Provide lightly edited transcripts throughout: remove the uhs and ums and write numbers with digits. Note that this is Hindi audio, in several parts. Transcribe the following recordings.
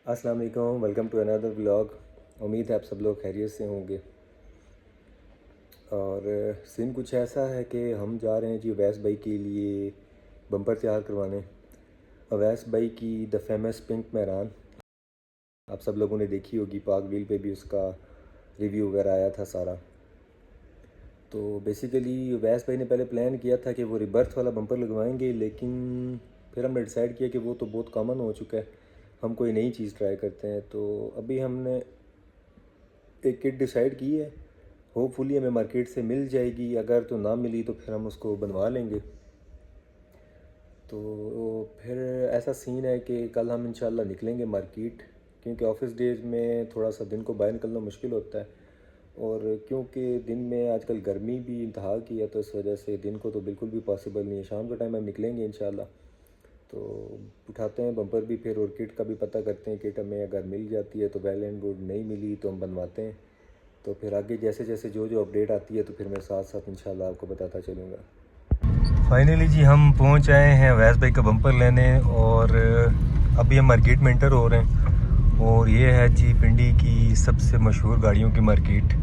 अस्सलाम वालेकुम, वेलकम टू अनदर व्लॉग। उम्मीद है आप सब लोग खैरियत से होंगे। और सीन कुछ ऐसा है कि हम जा रहे हैं जी अवैस भाई के लिए बम्पर तैयार करवाने। अवैस भाई की द फेमस पिंक मेहरान आप सब लोगों ने देखी होगी, पाक व्हील पे भी उसका रिव्यू वगैरह आया था सारा। तो बेसिकली अवैस भाई ने पहले प्लान किया था कि वो रिबर्थ वाला बम्पर लगवाएंगे, लेकिन फिर हमने डिसाइड किया कि वो तो बहुत कॉमन हो चुका है, हम कोई नई चीज़ ट्राई करते हैं। तो अभी हमने एक किट डिसाइड की है, होपफुली हमें मार्केट से मिल जाएगी, अगर तो ना मिली तो फिर हम उसको बनवा लेंगे। तो फिर ऐसा सीन है कि कल हम इंशाल्लाह निकलेंगे मार्केट, क्योंकि ऑफिस डेज में थोड़ा सा दिन को बाहर निकलना मुश्किल होता है, और क्योंकि दिन में आजकल गर्मी भी इंतहा की है, तो इस वजह से दिन को तो बिल्कुल भी पॉसिबल नहीं है। शाम के टाइम हम निकलेंगे इंशाल्लाह। तो उठाते हैं बम्पर भी फिर, और किट का भी पता करते हैं। किट हमें अगर मिल जाती है तो वेल एंड गुड, नहीं मिली तो हम बनवाते हैं। तो फिर आगे जैसे जैसे जो अपडेट आती है तो फिर मैं साथ साथ इंशाल्लाह आपको बताता चलूँगा। फाइनली जी हम पहुंच आए हैं अवैस भाई का बम्पर लेने, और अभी हम मार्केट में एंटर हो रहे हैं। और ये है जी पिंडी की सबसे मशहूर गाड़ियों की मार्केट,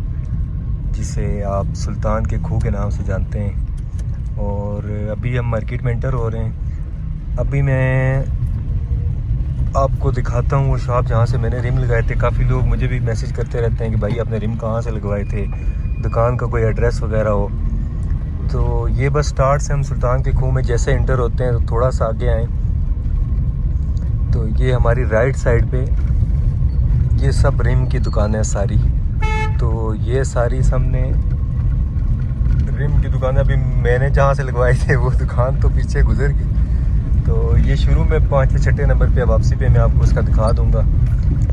जिसे आप सुल्तान के खूह के नाम से जानते हैं। और अभी हम मार्केट में एंटर हो रहे हैं। अभी मैं आपको दिखाता हूँ वो शॉप जहाँ से मैंने रिम लगाए थे। काफ़ी लोग मुझे भी मैसेज करते रहते हैं कि भाई आपने रिम कहाँ से लगवाए थे, दुकान का कोई एड्रेस वगैरह हो। तो ये बस स्टार्ट से हम सुल्तान के खूह में जैसे एंटर होते हैं तो थोड़ा सा आगे आएँ तो ये हमारी राइट साइड पे ये सब रिम की दुकानें हैं सारी। तो ये सारी सामने रिम की दुकानें, अभी मैंने जहाँ से लगवाए थे वो दुकान तो पीछे गुजर गई। तो ये शुरू में 5 से 6 नंबर पे वापसी पे मैं आपको उसका दिखा दूंगा।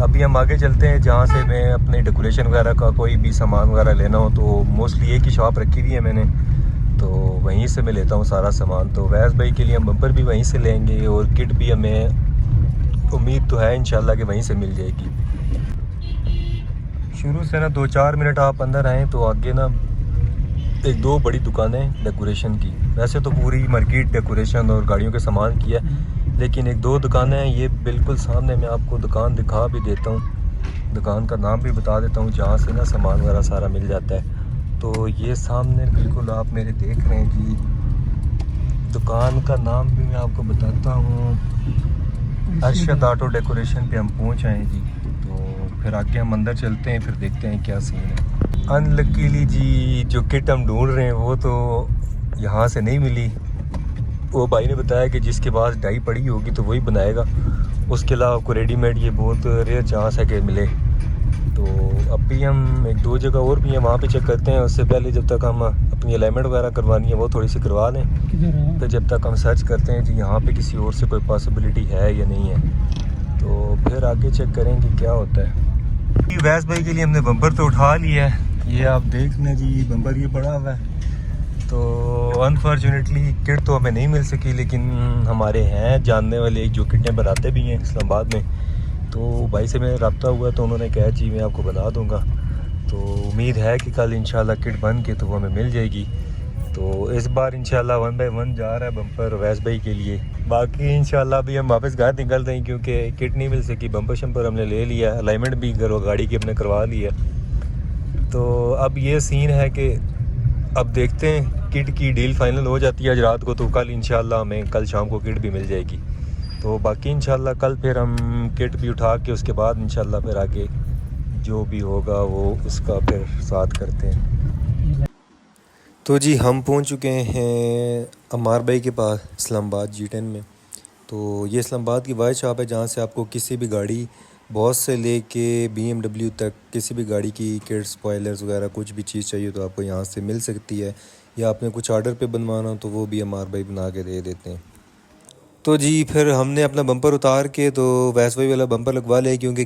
अभी हम आगे चलते हैं जहाँ से मैं अपने डेकोरेशन वगैरह का कोई भी सामान वगैरह लेना हो, तो मोस्टली एक ही शॉप रखी हुई है मैंने, तो वहीं से मैं लेता हूँ सारा सामान। तो अवैस भाई के लिए हम बम्पर भी वहीं से लेंगे, और किट भी हमें उम्मीद तो है इंशाल्लाह कि वहीं से मिल जाएगी। शुरू से ना 2-4 मिनट आप अंदर आएँ तो आगे ना 1-2 बड़ी दुकानें डेकोरेशन की। वैसे तो पूरी मार्केट डेकोरेशन और गाड़ियों के सामान की है, लेकिन 1-2 दुकानें हैं ये बिल्कुल सामने। मैं आपको दुकान दिखा भी देता हूँ, दुकान का नाम भी बता देता हूँ, जहाँ से ना सामान वगैरह सारा मिल जाता है। तो ये सामने बिल्कुल आप मेरे देख रहे हैं जी, दुकान का नाम भी मैं आपको बताता हूँ, अरशद ऑटो डेकोरेशन पे हम पहुँच आए जी। तो फिर आगे हम अंदर चलते हैं, फिर देखते हैं क्या सीन है। अनलकीली जी जो किट हम ढूंढ रहे हैं वो तो यहाँ से नहीं मिली। वो भाई ने बताया कि जिसके पास डाई पड़ी होगी तो वही बनाएगा, उसके अलावा आपको रेडीमेड ये बहुत रेयर चांस है कि मिले। तो अभी हम 1-2 जगह और भी हैं, वहाँ पे चेक करते हैं। उससे पहले जब तक हम अपनी अलाइनमेंट वगैरह करवानी है वो थोड़ी सी करवा लें, तो जब तक हम सर्च करते हैं जी यहाँ पे किसी और से कोई पॉसिबिलिटी है या नहीं है, तो फिर आगे चेक करेंगे क्या होता है। अवैस भाई के लिए हमने बम्पर तो उठा लिया है, ये आप देख लें जी बम्पर ये पड़ा हुआ है। तो अनफॉर्चुनेटली किट तो हमें नहीं मिल सकी, लेकिन हमारे हैं जानने वाले जो किटें बनाते भी हैं इस्लामाबाद में, तो भाई से मेरा रब्ता हुआ तो उन्होंने कहा जी मैं आपको बना दूंगा। तो उम्मीद है कि कल इंशाल्लाह किट बन के तो वो हमें मिल जाएगी। तो इस बार इंशाल्लाह 1 बाय 1 जा रहा है बम्पर अवैस भाई के लिए। बाकी इंशाल्लाह अभी हम वापस घर निकल रहे हैं, क्योंकि किट नहीं मिल सकी। बम्पर शम्पर हमने ले लिया, अलाइनमेंट भी गाड़ी की हमने करवा ली है। तो अब ये सीन है कि अब देखते हैं, किट की डील फाइनल हो जाती है आज रात को तो कल इंशाल्लाह हमें कल शाम को किट भी मिल जाएगी। तो बाकी इंशाल्लाह कल फिर हम किट भी उठा के उसके बाद इंशाल्लाह फिर आगे जो भी होगा वो उसका फिर साथ करते हैं। तो जी हम पहुंच चुके हैं अमार भाई के पास इस्लामाबाद G10 में। तो ये इस्लामाबाद की वाइड शॉप है जहाँ से आपको किसी भी गाड़ी बॉस से लेके BMW तक किसी भी गाड़ी की किट, स्पॉयलर्स वगैरह कुछ भी चीज़ चाहिए तो आपको यहाँ से मिल सकती है, या आपने कुछ ऑर्डर पे बनवाना हो तो वो भी अमार भाई बना के दे देते हैं। तो जी फिर हमने अपना बम्पर उतार के तो अवैस भाई वाला बम्पर लगवा लिया, क्योंकि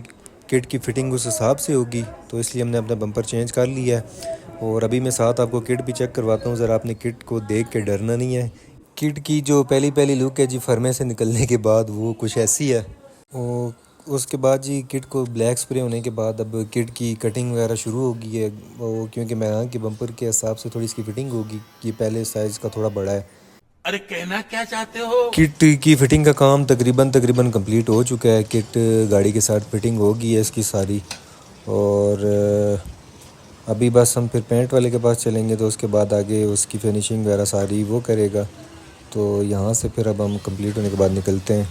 किट की फ़िटिंग उस हिसाब से होगी, तो इसलिए हमने अपना बम्पर चेंज कर लिया है। और अभी मैं साथ आपको किट भी चेक करवाता हूँ, ज़रा आपने किट को देख के डरना नहीं है। किट की जो पहली लुक है जी फर्मे से निकलने के बाद वो कुछ ऐसी है। और उसके बाद जी किट को ब्लैक स्प्रे होने के बाद अब किट की कटिंग वगैरह शुरू हो गई है। वो क्योंकि मैं के बम्पर के हिसाब से थोड़ी इसकी फ़िटिंग होगी, ये पहले साइज़ का थोड़ा बड़ा है। अरे कहना क्या चाहते हो? किट की फिटिंग का काम तकरीबन कंप्लीट हो चुका है। किट गाड़ी के साथ फिटिंग हो गई है इसकी सारी। और अभी बस हम फिर पेंट वाले के पास चलेंगे तो उसके बाद आगे उसकी फिनिशिंग वगैरह सारी वो करेगा। तो यहाँ से फिर अब हम कंप्लीट होने के बाद निकलते हैं।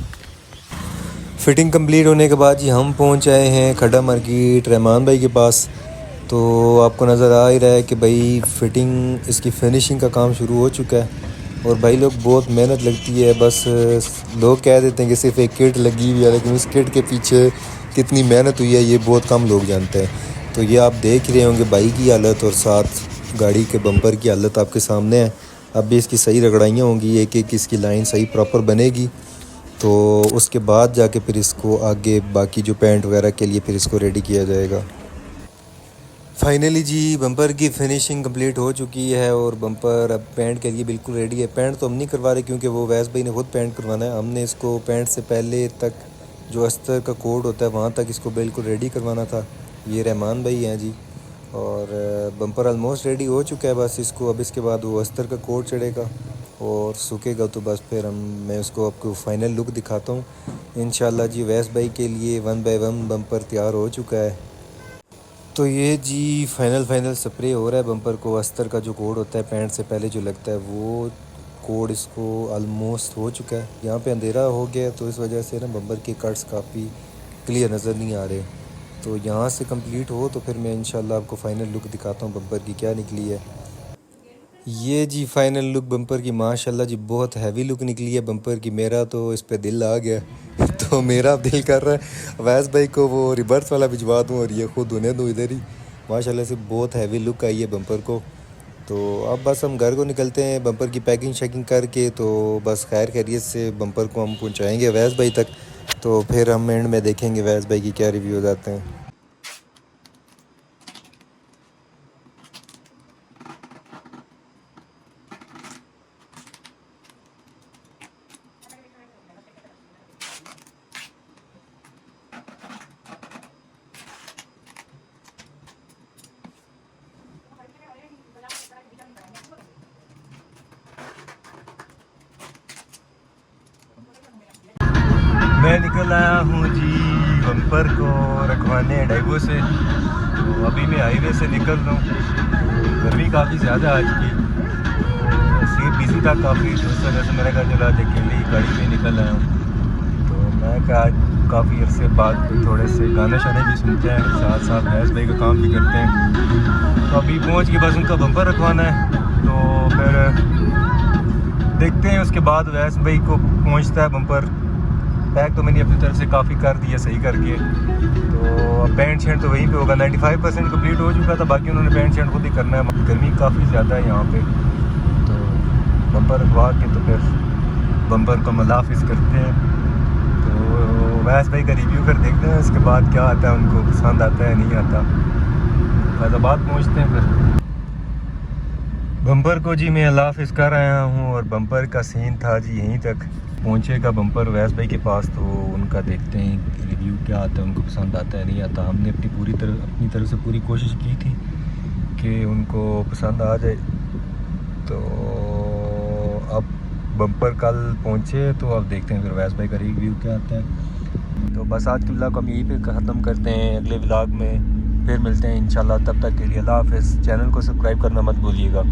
फ़िटिंग कंप्लीट होने के बाद जी हम पहुँच आए हैं खड्डा मार्केट रहमान भाई के पास। तो आपको नज़र आ ही रहा है कि भाई फ़िटिंग इसकी फिनिशिंग का काम शुरू हो चुका है। और भाई लोग बहुत मेहनत लगती है। बस लोग कह देते हैं कि सिर्फ एक किट लगी हुई है, लेकिन उस किट के पीछे कितनी मेहनत हुई है ये बहुत कम लोग जानते हैं। तो ये आप देख रहे होंगे बाइक की हालत और साथ गाड़ी के बम्पर की हालत आपके सामने है। अब भी इसकी सही रगड़ाइयाँ होंगी, एक एक इसकी लाइन सही प्रॉपर बनेगी। तो उसके बाद जाके फिर इसको आगे बाकी जो पेंट वगैरह के लिए फिर इसको रेडी किया जाएगा। फाइनली जी बम्पर की फिनिशिंग कंप्लीट हो चुकी है और बम्पर अब पेंट के लिए बिल्कुल रेडी है। पेंट तो हम नहीं करवा रहे क्योंकि वो वैस भाई ने खुद पेंट करवाना है। हमने इसको पेंट से पहले तक जो अस्तर का कोड होता है वहाँ तक इसको बिल्कुल रेडी करवाना था। ये रहमान भाई हैं जी। और बम्पर ऑलमोस्ट रेडी हो चुका है। बस इसको अब इसके बाद वो अस्तर का कोड चढ़ेगा और सूखेगा तो बस फिर मैं उसको आपको फ़ाइनल लुक दिखाता हूँ इंशाल्लाह जी। वैस भाई के लिए 1 बाय 1 बम्पर तैयार हो चुका है। तो ये जी फाइनल स्प्रे हो रहा है बम्पर को। अस्तर का जो कोड होता है पेंट से पहले जो लगता है वो कोड इसको ऑलमोस्ट हो चुका है। यहाँ पे अंधेरा हो गया तो इस वजह से ना बम्पर के कट्स काफ़ी क्लियर नज़र नहीं आ रहे। तो यहाँ से कंप्लीट हो तो फिर मैं इंशाल्लाह आपको फ़ाइनल लुक दिखाता हूँ बम्पर की क्या निकली है। ये जी फाइनल लुक बम्पर की माशाल्लाह जी बहुत हैवी लुक निकली है बम्पर की। मेरा तो इस पे दिल आ गया तो मेरा दिल कर रहा है वैस भाई को वो रिवर्स वाला भिजवा दूँ और ये खुद उन्हें दूँ इधर ही। माशाल्लाह से बहुत हैवी लुक आई है बम्पर को। तो अब बस हम घर को निकलते हैं बम्पर की पैकिंग शैकिंग करके। तो बस खैर खैरियत से बम्पर को हम पहुँचाएँगे वैस भाई तक। तो फिर हम एंड में देखेंगे वैस भाई की क्या रिव्यू हो जाते हैं। मैं निकल आया हूँ जी बम्पर को रखवाने डाइवो से। तो अभी मैं हाईवे से निकल रहा हूँ। गर्मी काफ़ी ज़्यादा आज की, सीट बिजी था काफ़ी तो इस वजह से मैंने कहा चलो आज अकेले ही गाड़ी में निकल आया हूँ। तो मैं कहा काफ़ी अरसे बाद थोड़े से गाने शाने भी सुनते हैं, साथ साथ वैस भाई का काम भी करते हैं। तो अभी पहुँच के बस उनका बम्पर रखवाना है। तो फिर देखते हैं उसके बाद वैस भाई को पहुँचता है बम्पर। पैक तो मैंने अपनी तरफ से काफ़ी कर दिया सही करके। तो पेंट शेंट तो वहीं पे होगा। 95% कंप्लीट हो चुका था, बाकी उन्होंने पेंट शेंट खुद ही करना है। गर्मी काफ़ी ज़्यादा है यहाँ पे। तो बम्पर रखवा के तो फिर बम्पर को मलाफिस करते हैं। तो वैस भाई का रिव्यू फिर देखते हैं उसके बाद क्या आता है, उनको पसंद आता है नहीं आता। फैज़ाबाद पहुँचते हैं फिर। बम्पर को जी मैं अल्लाफिस कर आया हूँ और बम्पर का सीन था जी यहीं तक। पहुँचेगा बम्पर वैस भाई के पास तो उनका देखते हैं रिव्यू क्या आता है, उनको पसंद आता है नहीं आता। हमने अपनी तरफ से पूरी कोशिश की थी कि उनको पसंद आ जाए। तो अब बम्पर कल पहुँचे तो अब देखते हैं फिर वैस भाई का रिव्यू क्या आता है। तो बस आज के व्लॉग हम यहीं पे ख़त्म करते हैं। अगले व्लॉग में फिर मिलते हैं इंशाल्लाह। तब तक के लिए अल्लाह हाफ़िज़। चैनल को सब्सक्राइब करना मत भूलिएगा।